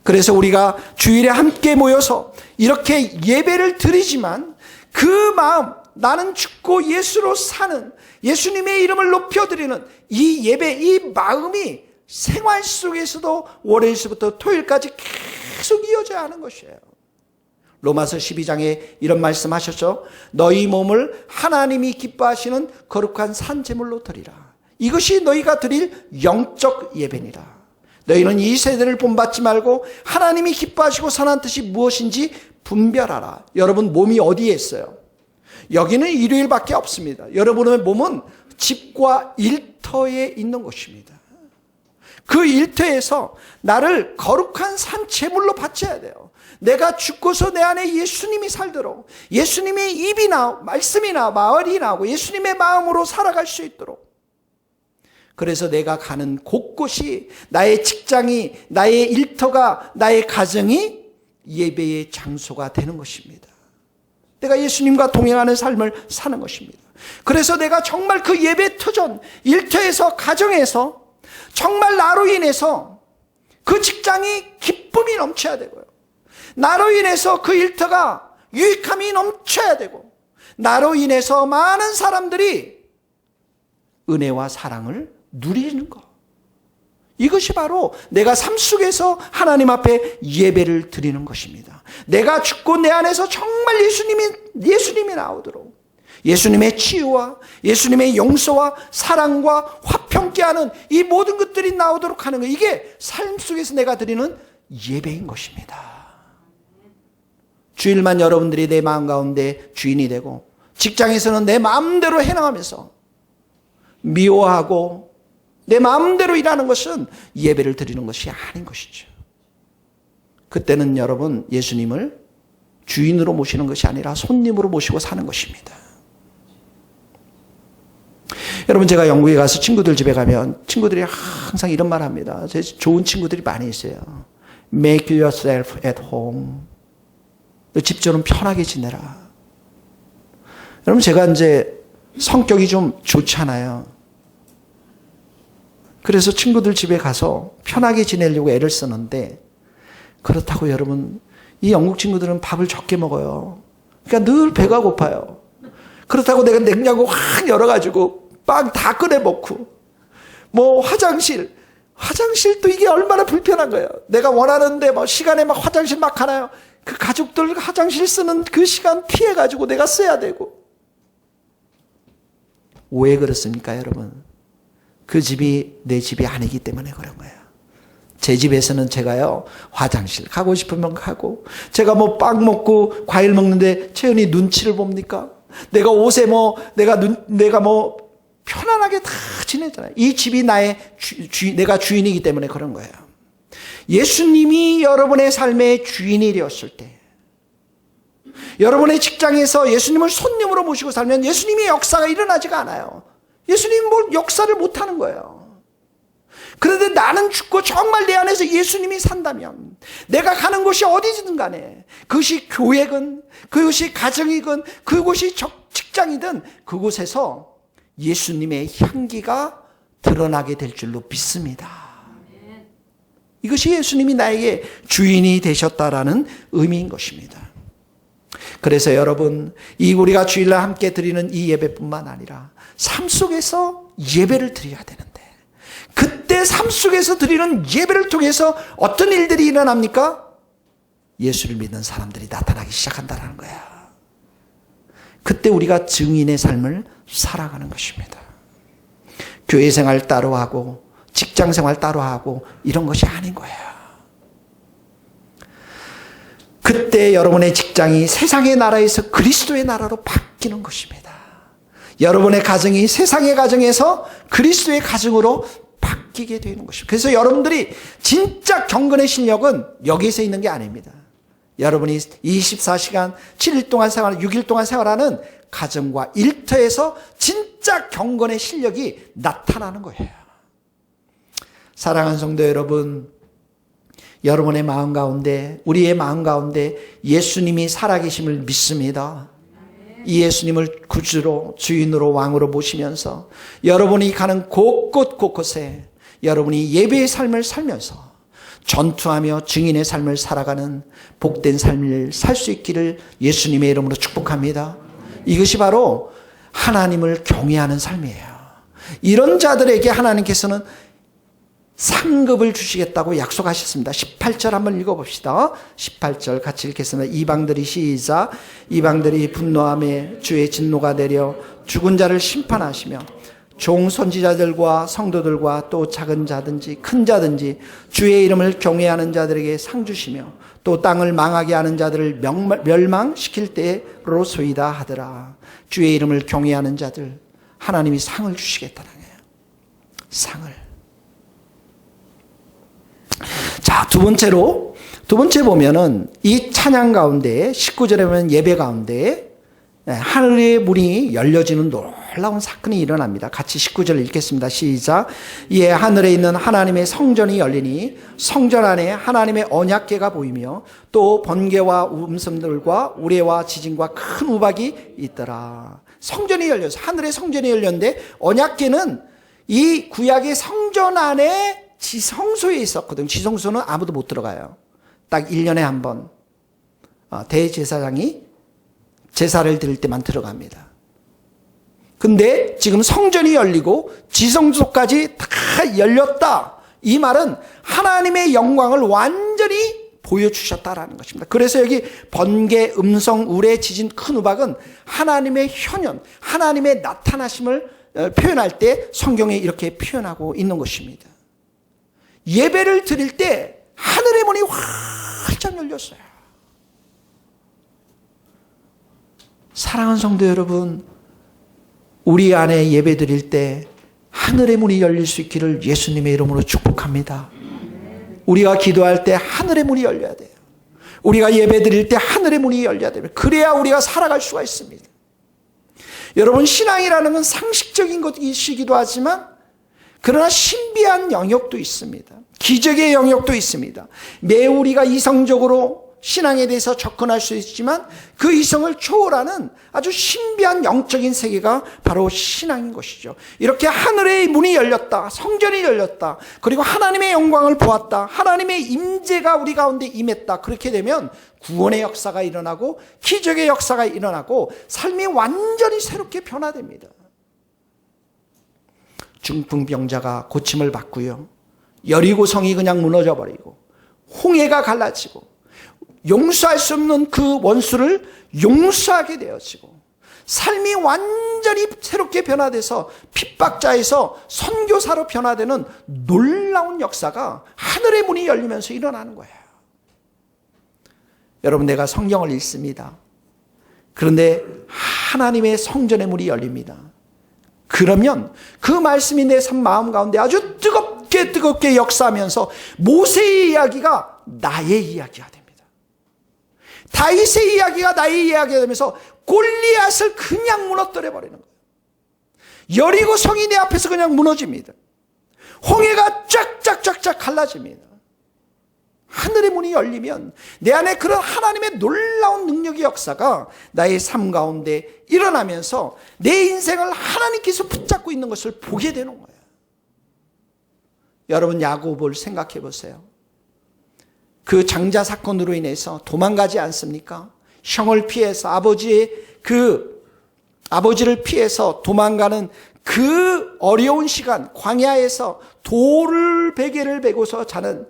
그래서 우리가 주일에 함께 모여서 이렇게 예배를 드리지만 그 마음, 나는 죽고 예수로 사는, 예수님의 이름을 높여드리는 이 예배, 이 마음이 생활 속에서도 월요일부터 토요일까지 계속 이어져야 하는 것이에요. 로마서 12장에 이런 말씀하셨죠. 너희 몸을 하나님이 기뻐하시는 거룩한 산제물로 드리라. 이것이 너희가 드릴 영적 예배니라. 너희는 이 세대를 본받지 말고 하나님이 기뻐하시고 선한 뜻이 무엇인지 분별하라. 여러분, 몸이 어디에 있어요? 여기는 일요일밖에 없습니다. 여러분의 몸은 집과 일터에 있는 것입니다. 그 일터에서 나를 거룩한 산제물로 바쳐야 돼요. 내가 죽고서 내 안에 예수님이 살도록, 예수님의 입이나 말씀이나 말이 나오고 예수님의 마음으로 살아갈 수 있도록. 그래서 내가 가는 곳곳이, 나의 직장이, 나의 일터가, 나의 가정이 예배의 장소가 되는 것입니다. 내가 예수님과 동행하는 삶을 사는 것입니다. 그래서 내가 정말 그 예배 터전, 일터에서, 가정에서 정말 나로 인해서 그 직장이 기쁨이 넘쳐야 되고요. 나로 인해서 그 일터가 유익함이 넘쳐야 되고, 나로 인해서 많은 사람들이 은혜와 사랑을 누리는 것. 이것이 바로 내가 삶 속에서 하나님 앞에 예배를 드리는 것입니다. 내가 죽고 내 안에서 정말 예수님이 나오도록, 예수님의 치유와 예수님의 용서와 사랑과 화평케 하는 이 모든 것들이 나오도록 하는 것, 이게 삶 속에서 내가 드리는 예배인 것입니다. 주일만 여러분들이 내 마음 가운데 주인이 되고, 직장에서는 내 마음대로 해나가면서 미워하고 내 마음대로 일하는 것은 예배를 드리는 것이 아닌 것이죠. 그때는 여러분 예수님을 주인으로 모시는 것이 아니라 손님으로 모시고 사는 것입니다. 여러분 제가 영국에 가서 친구들 집에 가면 친구들이 항상 이런 말 합니다. 제 좋은 친구들이 많이 있어요. Make yourself at home. 너 집 좀 편하게 지내라. 여러분 제가 이제 성격이 좀 좋잖아요. 그래서 친구들 집에 가서 편하게 지내려고 애를 쓰는데 그렇다고 여러분 이 영국 친구들은 밥을 적게 먹어요. 그러니까 늘 배가 고파요. 그렇다고 내가 냉장고 확 열어가지고 빵 다 꺼내 먹고 뭐 화장실도 이게 얼마나 불편한 거예요. 내가 원하는데 뭐 시간에 막 화장실 막 가나요. 그 가족들 화장실 쓰는 그 시간 피해가지고 내가 써야 되고. 왜 그렇습니까 여러분? 그 집이 내 집이 아니기 때문에 그런 거예요. 제 집에서는 제가요 화장실 가고 싶으면 가고 제가 뭐 빵 먹고 과일 먹는데 채연이 눈치를 봅니까? 내가 옷에 뭐 내가 뭐 편안하게 다 지내잖아요. 이 집이 내가 주인이기 때문에 그런 거예요. 예수님이 여러분의 삶의 주인이 되었을 때 여러분의 직장에서 예수님을 손님으로 모시고 살면 예수님의 역사가 일어나지가 않아요. 예수님은 뭘 역사를 못하는 거예요. 그런데 나는 죽고 정말 내 안에서 예수님이 산다면 내가 가는 곳이 어디든 간에 그것이 교회건 그것이 가정이건 그곳이 직장이든 그곳에서 예수님의 향기가 드러나게 될 줄로 믿습니다. 이것이 예수님이 나에게 주인이 되셨다라는 의미인 것입니다. 그래서 여러분 우리가 주일날 함께 드리는 이 예배뿐만 아니라 삶 속에서 예배를 드려야 되는데 그때 삶 속에서 드리는 예배를 통해서 어떤 일들이 일어납니까? 예수를 믿는 사람들이 나타나기 시작한다는 거야. 그때 우리가 증인의 삶을 살아가는 것입니다. 교회 생활 따로 하고 직장 생활 따로 하고 이런 것이 아닌 거예요. 그때 여러분의 직장이 세상의 나라에서 그리스도의 나라로 바뀌는 것입니다. 여러분의 가정이 세상의 가정에서 그리스도의 가정으로 바뀌게 되는 것입니다. 그래서 여러분들이 진짜 경건의 실력은 여기서 있는 게 아닙니다. 여러분이 24시간 7일 동안 6일 동안 생활하는 가정과 일터에서 진짜 경건의 실력이 나타나는 거예요. 사랑하는 성도 여러분, 여러분의 마음 가운데 우리의 마음 가운데 예수님이 살아계심을 믿습니다. 이 예수님을 구주로 주인으로 왕으로 모시면서 여러분이 가는 곳곳에 여러분이 예배의 삶을 살면서 전투하며 증인의 삶을 살아가는 복된 삶을 살 수 있기를 예수님의 이름으로 축복합니다. 이것이 바로 하나님을 경외하는 삶이에요. 이런 자들에게 하나님께서는 상급을 주시겠다고 약속하셨습니다. 18절 한번 읽어봅시다. 18절 같이 읽겠습니다. 이방들이 시작. 이방들이 분노하며 주의 진노가 내려 죽은 자를 심판하시며 종 선지자들과 성도들과 또 작은 자든지 큰 자든지 주의 이름을 경외하는 자들에게 상 주시며 또 땅을 망하게 하는 자들을 멸망시킬 때로소이다 하더라. 주의 이름을 경외하는 자들 하나님이 상을 주시겠다는 거예요. 상을. 자, 두 번째 보면은 이 찬양 가운데 19절에 보면 예배 가운데 하늘의 문이 열려지는 놀라운 사건이 일어납니다. 같이 19절 읽겠습니다. 시작. 이에 하늘에 있는 하나님의 성전이 열리니 성전 안에 하나님의 언약궤가 보이며 또 번개와 음성들과 우레와 지진과 큰 우박이 있더라. 성전이 열려서 하늘의 성전이 열렸는데 언약궤는 이 구약의 성전 안에 지성소에 있었거든요. 지성소는 아무도 못 들어가요. 딱 1년에 한 번 대제사장이 제사를 드릴 때만 들어갑니다. 근데 지금 성전이 열리고 지성소까지 다 열렸다. 이 말은 하나님의 영광을 완전히 보여주셨다라는 것입니다. 그래서 여기 번개, 음성, 우레, 지진, 큰 우박은 하나님의 현현, 하나님의 나타나심을 표현할 때 성경에 이렇게 표현하고 있는 것입니다. 예배를 드릴 때 하늘의 문이 활짝 열렸어요. 사랑하는 성도 여러분, 우리 안에 예배 드릴 때 하늘의 문이 열릴 수 있기를 예수님의 이름으로 축복합니다. 우리가 기도할 때 하늘의 문이 열려야 돼요. 우리가 예배 드릴 때 하늘의 문이 열려야 됩니다. 그래야 우리가 살아갈 수가 있습니다. 여러분, 신앙이라는 건 상식적인 것이기도 하지만 그러나 신비한 영역도 있습니다. 기적의 영역도 있습니다. 매우 우리가 이성적으로 신앙에 대해서 접근할 수 있지만 그 이성을 초월하는 아주 신비한 영적인 세계가 바로 신앙인 것이죠. 이렇게 하늘의 문이 열렸다, 성전이 열렸다, 그리고 하나님의 영광을 보았다, 하나님의 임재가 우리 가운데 임했다. 그렇게 되면 구원의 역사가 일어나고 기적의 역사가 일어나고 삶이 완전히 새롭게 변화됩니다. 중풍병자가 고침을 받고요, 여리고성이 그냥 무너져 버리고 홍해가 갈라지고 용서할 수 없는 그 원수를 용서하게 되어지고 삶이 완전히 새롭게 변화돼서 핍박자에서 선교사로 변화되는 놀라운 역사가 하늘의 문이 열리면서 일어나는 거예요. 여러분, 내가 성경을 읽습니다. 그런데 하나님의 성전의 문이 열립니다. 그러면 그 말씀이 내 마음 가운데 아주 뜨겁게 역사하면서 모세의 이야기가 나의 이야기가 됩니다. 다윗의 이야기가 나의 이야기가 되면서 골리앗을 그냥 무너뜨려 버리는 거예요. 여리고 성이 내 앞에서 그냥 무너집니다. 홍해가 쫙쫙쫙쫙 갈라집니다. 하늘의 문이 열리면 내 안에 그런 하나님의 놀라운 능력의 역사가 나의 삶 가운데 일어나면서 내 인생을 하나님께서 붙잡고 있는 것을 보게 되는 거예요. 여러분, 야곱을 생각해 보세요. 그 장자 사건으로 인해서 도망가지 않습니까? 형을 피해서 아버지를 피해서 도망가는 그 어려운 시간, 광야에서 돌을 베개를 베고서 자는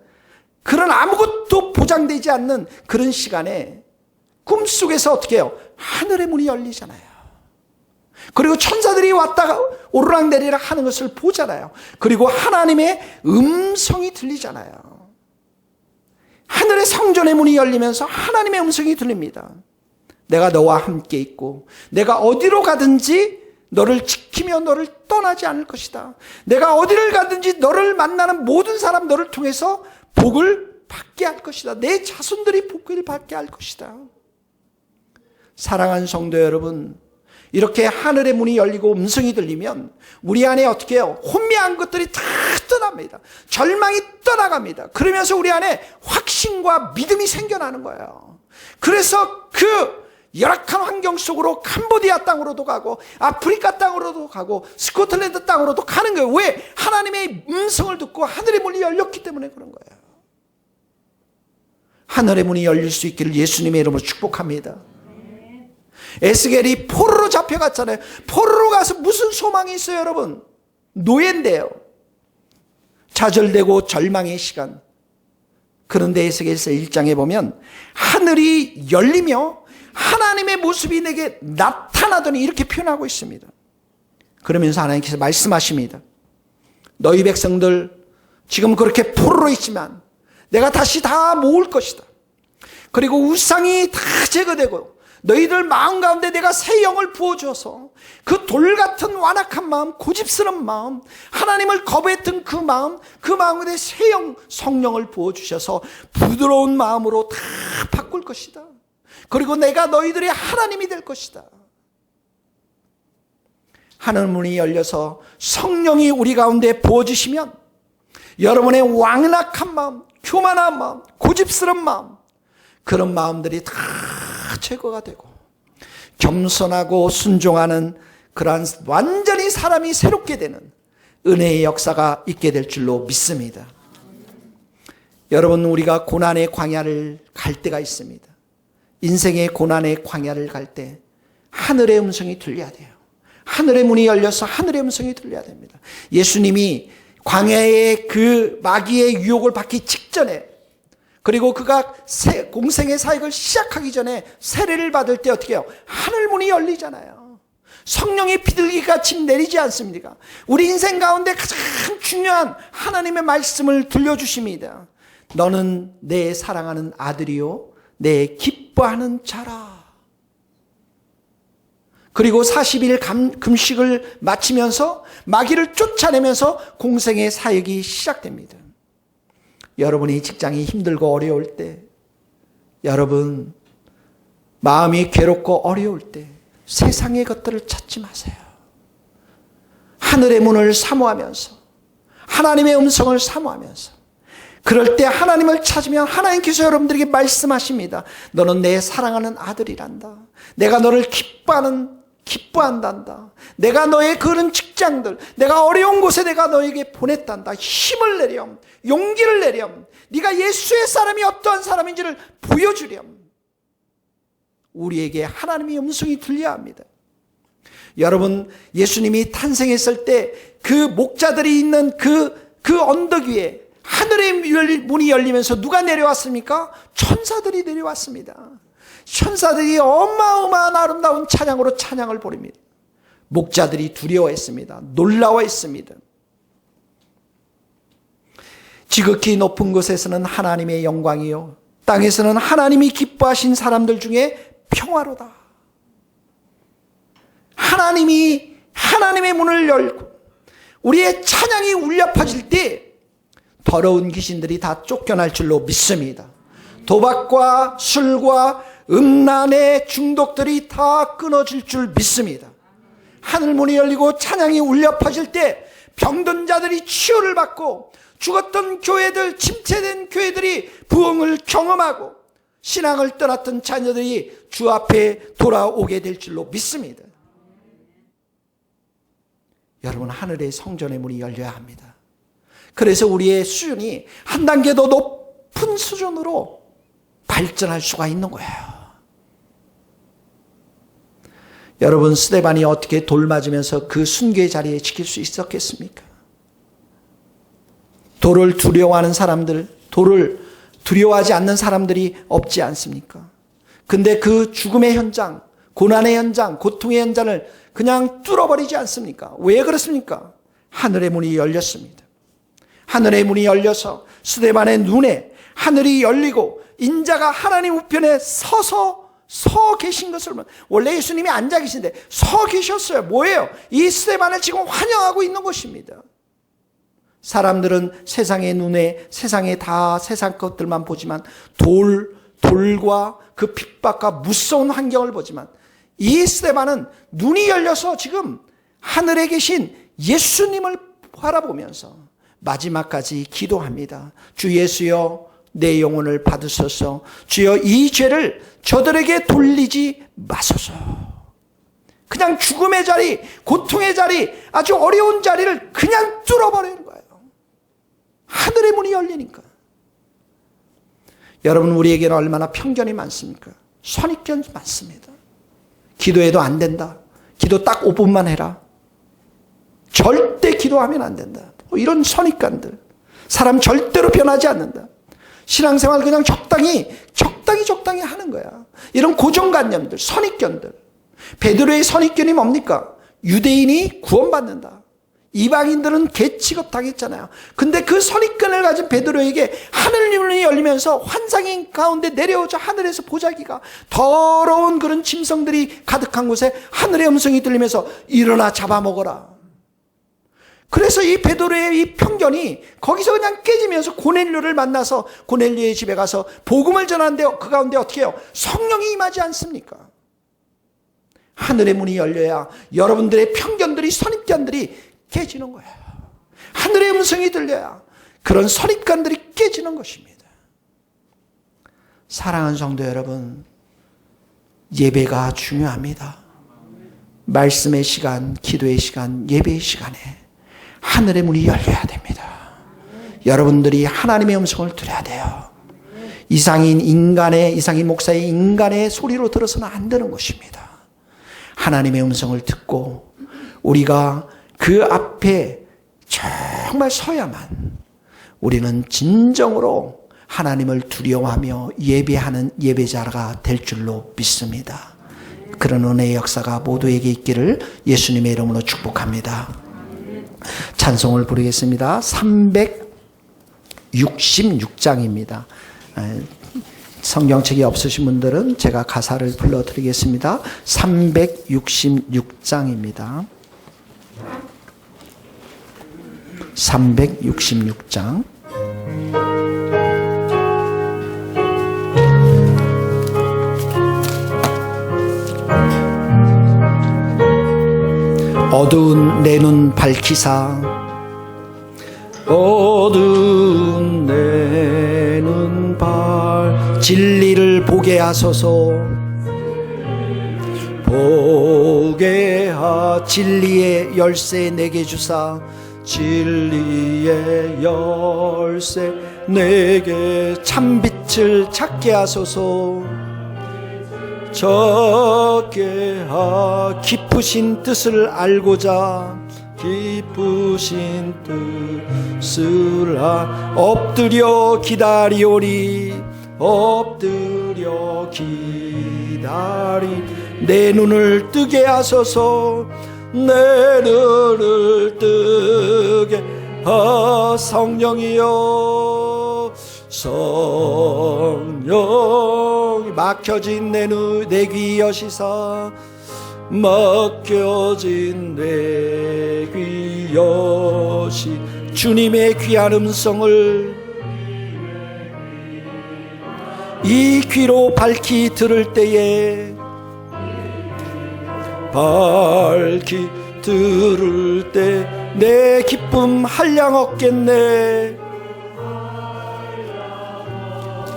그런 아무것도 보장되지 않는 그런 시간에 꿈속에서 어떻게 해요? 하늘의 문이 열리잖아요. 그리고 천사들이 왔다가 오르락내리락 하는 것을 보잖아요. 그리고 하나님의 음성이 들리잖아요. 하늘의 성전의 문이 열리면서 하나님의 음성이 들립니다. 내가 너와 함께 있고 내가 어디로 가든지 너를 지키며 너를 떠나지 않을 것이다. 내가 어디를 가든지 너를 만나는 모든 사람 너를 통해서 복을 받게 할 것이다. 내 자손들이 복을 받게 할 것이다. 사랑하는 성도 여러분, 이렇게 하늘의 문이 열리고 음성이 들리면 우리 안에 어떻게 해요? 혼미한 것들이 다 떠납니다. 절망이 떠나갑니다. 그러면서 우리 안에 확신과 믿음이 생겨나는 거예요. 그래서 그 열악한 환경 속으로 캄보디아 땅으로도 가고 아프리카 땅으로도 가고 스코틀랜드 땅으로도 가는 거예요. 왜? 하나님의 음성을 듣고 하늘의 문이 열렸기 때문에 그런 거예요. 하늘의 문이 열릴 수 있기를 예수님의 이름으로 축복합니다. 에스겔이 포로로 잡혀갔잖아요. 포로로 가서 무슨 소망이 있어요, 여러분? 노예인데요. 좌절되고 절망의 시간. 그런데 에스겔서 1장에 보면 하늘이 열리며 하나님의 모습이 내게 나타나더니 이렇게 표현하고 있습니다. 그러면서 하나님께서 말씀하십니다. 너희 백성들 지금 그렇게 포로로 있지만 내가 다시 다 모을 것이다. 그리고 우상이 다 제거되고 너희들 마음 가운데 내가 새 영을 부어줘서 그 돌 같은 완악한 마음, 고집스러운 마음, 하나님을 거부했던 그 마음 가운데 새 영, 성령을 부어주셔서 부드러운 마음으로 다 바꿀 것이다. 그리고 내가 너희들의 하나님이 될 것이다. 하늘 문이 열려서 성령이 우리 가운데 부어주시면 여러분의 완악한 마음, 교만한 마음, 고집스러운 마음, 그런 마음들이 다 제거가 되고 겸손하고 순종하는 그러한 완전히 사람이 새롭게 되는 은혜의 역사가 있게 될 줄로 믿습니다. 여러분, 우리가 고난의 광야를 갈 때가 있습니다. 인생의 고난의 광야를 갈 때 하늘의 음성이 들려야 돼요. 하늘의 문이 열려서 하늘의 음성이 들려야 됩니다. 예수님이 광야의 그 마귀의 유혹을 받기 직전에, 그리고 그가 공생의 사역을 시작하기 전에 세례를 받을 때 어떻게 해요? 하늘 문이 열리잖아요. 성령의 비둘기같이 내리지 않습니까? 우리 인생 가운데 가장 중요한 하나님의 말씀을 들려주십니다. 너는 내 사랑하는 아들이요 내 기뻐하는 자라. 그리고 40일 금식을 마치면서 마귀를 쫓아내면서 공생의 사역이 시작됩니다. 여러분이 직장이 힘들고 어려울 때, 여러분 마음이 괴롭고 어려울 때 세상의 것들을 찾지 마세요. 하늘의 문을 사모하면서, 하나님의 음성을 사모하면서, 그럴 때 하나님을 찾으면 하나님께서 여러분들에게 말씀하십니다. 너는 내 사랑하는 아들이란다. 내가 너를 기뻐한단다. 내가 너의 그런 직장들, 내가 어려운 곳에 내가 너에게 보냈단다. 힘을 내렴, 용기를 내렴, 네가 예수의 사람이 어떠한 사람인지를 보여주렴. 우리에게 하나님의 음성이 들려야 합니다. 여러분, 예수님이 탄생했을 때 그 목자들이 있는 그 언덕 위에 하늘의 문이 열리면서 누가 내려왔습니까? 천사들이 내려왔습니다. 천사들이 어마어마한 아름다운 찬양으로 찬양을 보냅니다. 목자들이 두려워했습니다. 놀라워했습니다. 지극히 높은 곳에서는 하나님의 영광이요, 땅에서는 하나님이 기뻐하신 사람들 중에 평화로다. 하나님이 하나님의 문을 열고 우리의 찬양이 울려 퍼질 때 더러운 귀신들이 다 쫓겨날 줄로 믿습니다. 도박과 술과 음란의 중독들이 다 끊어질 줄 믿습니다. 하늘문이 열리고 찬양이 울려 퍼질 때 병든 자들이 치유를 받고 죽었던 교회들, 침체된 교회들이 부흥을 경험하고 신앙을 떠났던 자녀들이 주 앞에 돌아오게 될 줄로 믿습니다. 여러분, 하늘의 성전의 문이 열려야 합니다. 그래서 우리의 수준이 한 단계 더 높은 수준으로 발전할 수가 있는 거예요. 여러분, 스데반이 어떻게 돌 맞으면서 그 순교의 자리에 지킬 수 있었겠습니까? 돌을 두려워하는 사람들, 돌을 두려워하지 않는 사람들이 없지 않습니까? 근데 그 죽음의 현장, 고난의 현장, 고통의 현장을 그냥 뚫어버리지 않습니까? 왜 그렇습니까? 하늘의 문이 열렸습니다. 하늘의 문이 열려서 스데반의 눈에 하늘이 열리고 인자가 하나님 우편에 서 계신 것을, 원래 예수님이 앉아 계신데 서 계셨어요. 뭐예요? 이 스데반을 지금 환영하고 있는 것입니다. 사람들은 세상의 눈에 세상 것들만 보지만 돌과 그 핍박과 무서운 환경을 보지만 이 스데반은 눈이 열려서 지금 하늘에 계신 예수님을 바라보면서 마지막까지 기도합니다. 주 예수여, 내 영혼을 받으소서. 주여, 이 죄를 저들에게 돌리지 마소서. 그냥 죽음의 자리, 고통의 자리, 아주 어려운 자리를 그냥 뚫어버리는 거예요. 하늘의 문이 열리니까. 여러분, 우리에게는 얼마나 편견이 많습니까? 선입견이 많습니다. 기도해도 안 된다. 기도 딱 5분만 해라. 절대 기도하면 안 된다. 이런 선입관들. 사람 절대로 변하지 않는다. 신앙생활 그냥 적당히 하는 거야. 이런 고정관념들, 선입견들. 베드로의 선입견이 뭡니까? 유대인이 구원받는다. 이방인들은 개취급 당했잖아요. 근데 그 선입견을 가진 베드로에게 하늘문이 열리면서 환상 가운데 내려오자 하늘에서 보자기가, 더러운 그런 짐승들이 가득한 곳에 하늘의 음성이 들리면서 일어나 잡아먹어라. 그래서 이 베드로의 이 편견이 거기서 그냥 깨지면서 고넬료를 만나서 고넬료의 집에 가서 복음을 전하는데 그 가운데 어떻게 해요? 성령이 임하지 않습니까? 하늘의 문이 열려야 여러분들의 편견들이, 선입견들이 깨지는 거예요. 하늘의 음성이 들려야 그런 선입관들이 깨지는 것입니다. 사랑하는 성도 여러분, 예배가 중요합니다. 말씀의 시간, 기도의 시간, 예배의 시간에 하늘의 문이 열려야 됩니다. 여러분들이 하나님의 음성을 들어야 돼요. 이상인 목사의 인간의 소리로 들어서는 안 되는 것입니다. 하나님의 음성을 듣고 우리가 그 앞에 정말 서야만 우리는 진정으로 하나님을 두려워하며 예배하는 예배자가 될 줄로 믿습니다. 그런 은혜의 역사가 모두에게 있기를 예수님의 이름으로 축복합니다. 찬송을 부르겠습니다. 366장입니다. 성경책이 없으신 분들은 제가 가사를 불러드리겠습니다. 366장입니다. 366장. 어두운 내 눈 밝히사, 어두운 내 눈 진리를 보게 하소서. 보게 하 진리의 열쇠 내게 주사, 진리의 열쇠 내게 참빛을 찾게 하소서. 적게 하 깊으신 뜻을 알고자, 깊으신 뜻을 엎드려 기다리오리, 엎드려 기다리. 내 눈을 뜨게 하소서, 내 눈을 뜨게 하 성령이여. 성령이 막혀진 내 귀 여시사, 막혀진 내 귀 여시. 주님의 귀한 음성을 이 귀로 밝히 들을 때에, 밝히 들을 때 내 기쁨 한량 없겠네.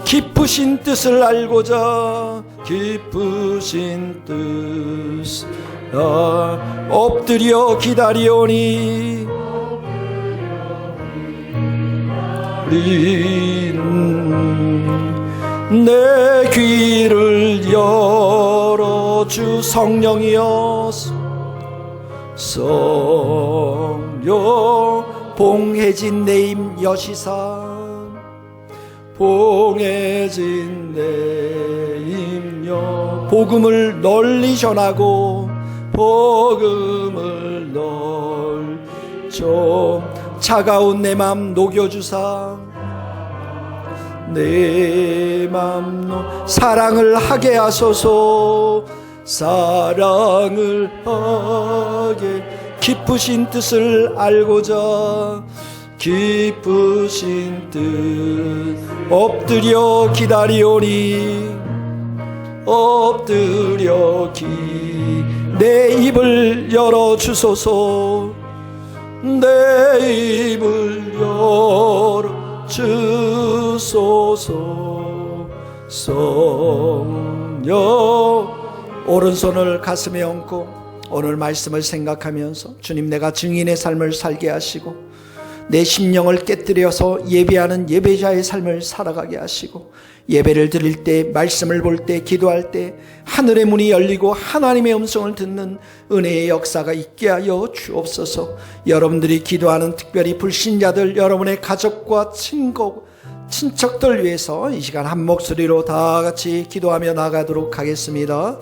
깊으신 뜻을 알고자, 깊으신 뜻 엎드려 기다리오니, 내 귀를 열어 주 성령이여. 성령 봉해진 내 힘 여시사, 봉해진 내 힘여. 복음을 널리 전하고, 복음을 널리 차가운 내 맘 녹여주사, 내 맘 사랑을 하게 하소서. 사랑을 하게 깊으신 뜻을 알고자, 깊으신 뜻 엎드려 기다리오니, 엎드려 내 입을 열어주소서, 내 입을 열어주소서. 성령. 오른손을 가슴에 얹고 오늘 말씀을 생각하면서, 주님, 내가 증인의 삶을 살게 하시고 내 심령을 깨뜨려서 예배하는 예배자의 삶을 살아가게 하시고, 예배를 드릴 때, 말씀을 볼 때, 기도할 때 하늘의 문이 열리고 하나님의 음성을 듣는 은혜의 역사가 있게 하여 주옵소서. 여러분들이 기도하는, 특별히 불신자들, 여러분의 가족과 친척들 위해서 이 시간 한 목소리로 다 같이 기도하며 나가도록 하겠습니다.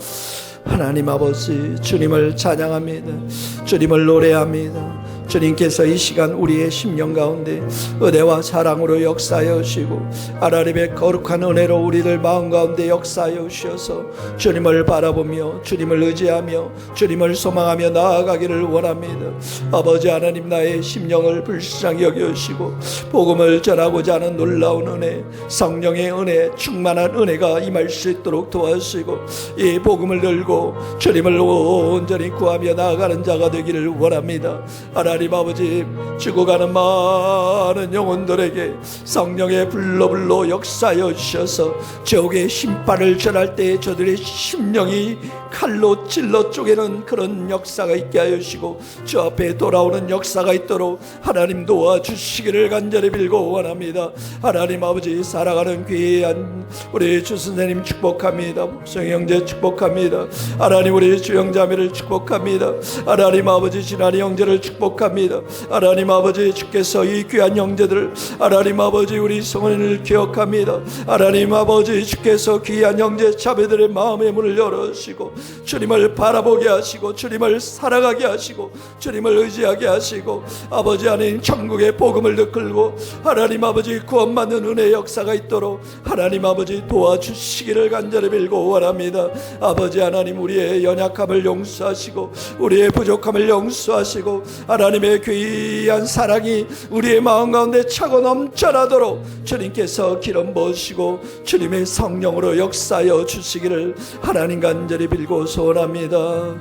하나님 아버지, 주님을 찬양합니다. 주님을 노래합니다. 주님께서 이 시간 우리의 심령 가운데 은혜와 사랑으로 역사하여 주시고, 하나님의 거룩한 은혜로 우리들 마음 가운데 역사하여 주셔서 주님을 바라보며, 주님을 의지하며, 주님을 소망하며 나아가기를 원합니다. 아버지 하나님, 나의 심령을 불쌍히 여겨주시고 복음을 전하고자 하는 놀라운 은혜, 성령의 은혜, 충만한 은혜가 임할 수 있도록 도와주시고, 이 복음을 들고 주님을 온전히 구하며 나아가는 자가 되기를 원합니다. 하나님 아버지, 죽어가는 많은 영혼들에게 성령의 불로 역사하여 주셔서 저옥의 심판을 전할 때 저들의 심령이 칼로 찔러 쪼개는 그런 역사가 있게 하여 주시고, 저 앞에 돌아오는 역사가 있도록 하나님 도와주시기를 간절히 빌고 원합니다. 하나님 아버지, 살아가는 귀한 우리 주 선생님 축복합니다. 목성 형제 축복합니다. 하나님, 우리 주영자매를 축복합니다. 하나님 아버지, 진한이 형제를 축복합니다. 기억합니다. 하나님 아버지, 주께서 이 귀한 형제들, 하나님 아버지 우리 성원을 기억합니다. 하나님 아버지, 주께서 귀한 형제 자매들의 마음의 문을 열어주시고 주님을 바라보게 하시고 주님을 살아가게 하시고 주님을 의지하게 하시고 아버지 하나님 천국의 복음을 이끌고 하나님 아버지 구원받는 은혜의 역사가 있도록 하나님 아버지 도와주시기를 간절히 빌고 원합니다. 아버지 하나님, 우리의 연약함을 용서하시고 우리의 부족함을 용서하시고 하나님의 귀한 사랑이 우리의 마음 가운데 차고 넘쳐나도록 주님께서 기름 부으시고 주님의 성령으로 역사하여 주시기를 하나님 간절히 빌고 소원합니다.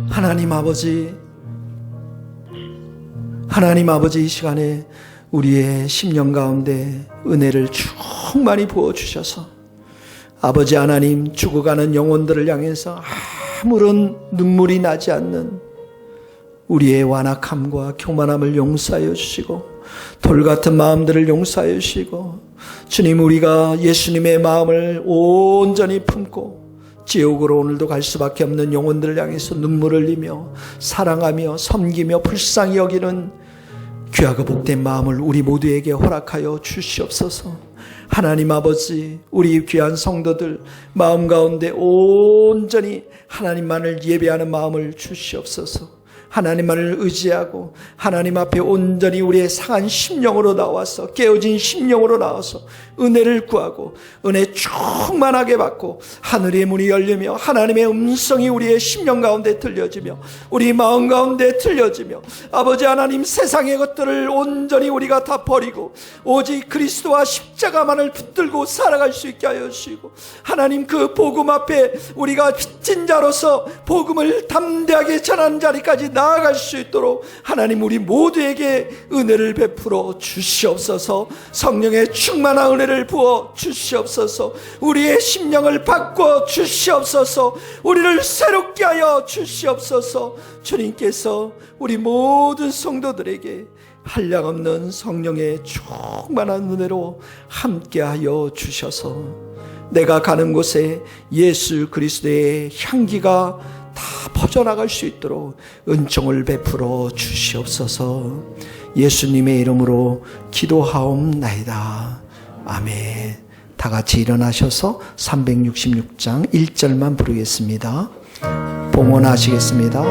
하나님 아버지, 하나님 아버지, 이 시간에 우리의 심령 가운데 은혜를 충만히 부어주셔서 아버지 하나님, 죽어가는 영혼들을 향해서 아무런 눈물이 나지 않는 우리의 완악함과 교만함을 용서하여 주시고 돌같은 마음들을 용서하여 주시고 주님, 우리가 예수님의 마음을 온전히 품고 지옥으로 오늘도 갈 수밖에 없는 영혼들을 향해서 눈물을 흘리며 사랑하며 섬기며 불쌍히 여기는 귀하고 복된 마음을 우리 모두에게 허락하여 주시옵소서. 하나님 아버지, 우리 귀한 성도들 마음 가운데 온전히 하나님만을 예배하는 마음을 주시옵소서. 하나님만을 의지하고 하나님 앞에 온전히 우리의 상한 심령으로 나와서, 깨어진 심령으로 나와서 은혜를 구하고 은혜 충만하게 받고 하늘의 문이 열리며 하나님의 음성이 우리의 심령 가운데 들려지며 우리 마음 가운데 들려지며 아버지 하나님, 세상의 것들을 온전히 우리가 다 버리고 오직 그리스도와 십자가만을 붙들고 살아갈 수 있게 하여 주시고 하나님, 그 복음 앞에 우리가 빚진 자로서 복음을 담대하게 전하는 자리까지 나아갈 수 있도록 하나님, 우리 모두에게 은혜를 베풀어 주시옵소서. 성령의 충만한 은혜를 부어 주시옵소서. 우리의 심령을 바꿔 주시옵소서. 우리를 새롭게 하여 주시옵소서. 주님께서 우리 모든 성도들에게 한량없는 성령의 충만한 은혜로 함께하여 주셔서 내가 가는 곳에 예수 그리스도의 향기가 다 퍼져나갈 수 있도록 은총을 베풀어 주시옵소서. 예수님의 이름으로 기도하옵나이다. 아멘. 다 같이 일어나셔서 366장 1절만 부르겠습니다. 봉헌하시겠습니다.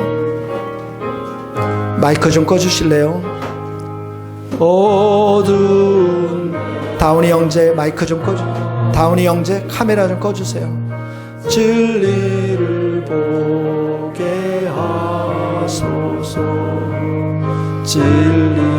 마이크 좀 꺼주실래요? 어두운 다운이 형제 마이크 좀 꺼주. 다운이 형제 카메라 좀 꺼주세요. 진리를 보게 하소서. 진리